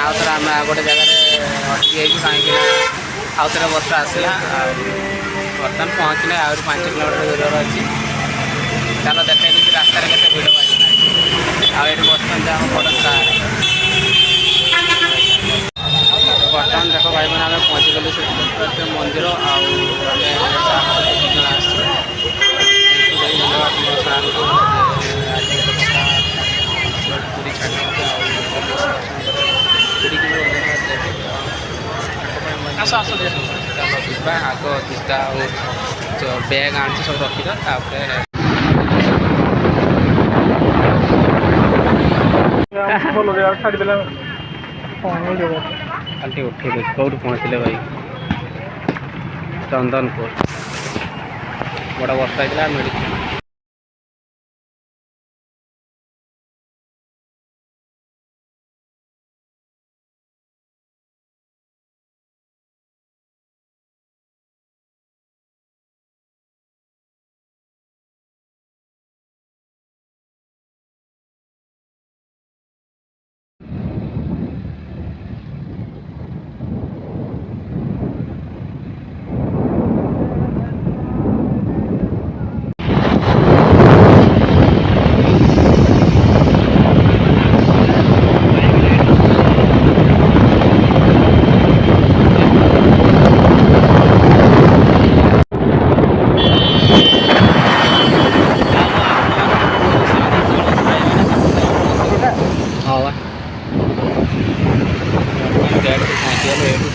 आउ थे आम आ गोटे जगह अटकी कहीं आउ थे वर्षा आसला बर्तमान पहुँचने आहरी 5 किलोमीटर दूर अच्छी चलो देखे कि रास्तार के भिड़ पाइना आठ बर्तमान जहाँ बड़ स्टार बर्तमान देख भाई मैंने आम पहुँची गलु से मंदिर आग जूता बैग आनी सब रखीद खाली उठे कौट पहुँचले भाई चंदनपुर बड़ा वर्षा होता मेडिकल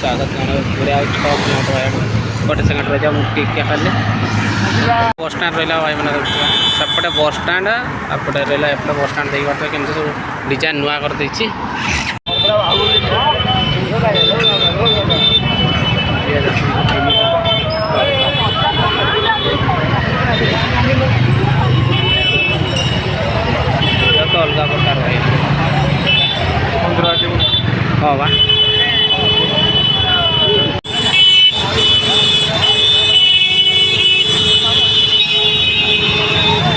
स्वागत पूरे 6 किलोमीटर गोटे सेकेंड रही टिके खाली बस स्टाण रहा भाई मैंने सेपटे बस स्टाण आपटे रहा एपटे बस स्टाण देखिए बात केमती सब डिजाइन नुआ कर देछि तो अलग प्रकार भाई हाँ बा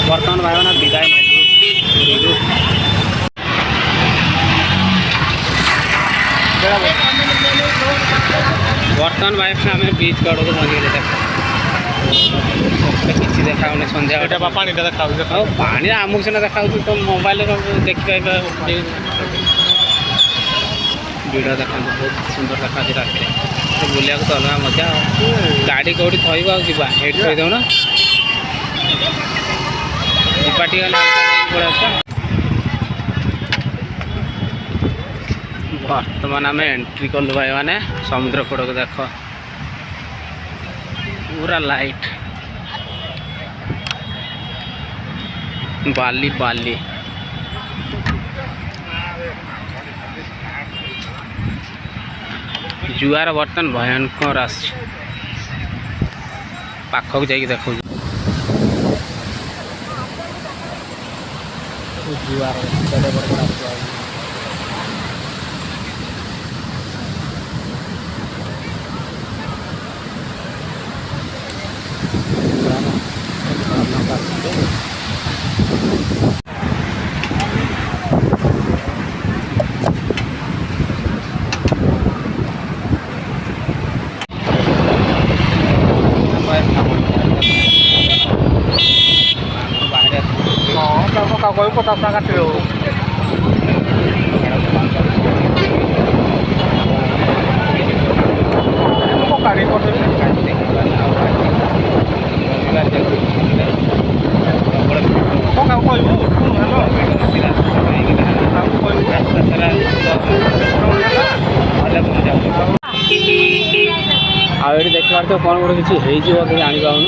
बर्तमान भाई मैंने विदाय बर्तमान भाई आम बीच कड़ को पहुँच गए किसी देखा सन्ध्या पानी आमको सीना देखा तो मोबाइल देखिए भिड़ देखा बहुत सुंदर देखा रात तो बुलिया तो अलग मजा गाड़ी कौटी थोब आवा ये थोदे पार्टी बर्तमान आम एंट्री कलु भाई मैंने समुद्र कूड़ को देख पूरा लाइट बाली बाली जुआर बर्तमान भयंकर आस पाखक जाइए देखो जुआर बड़े बड़े कोई पता काटे आगे देखा तो कौन गोटे किसी जानी पाऊन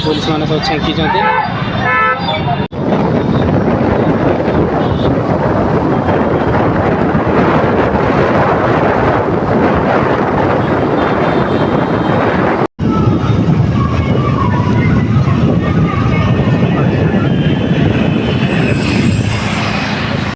पुलिस मैंने सब छेकी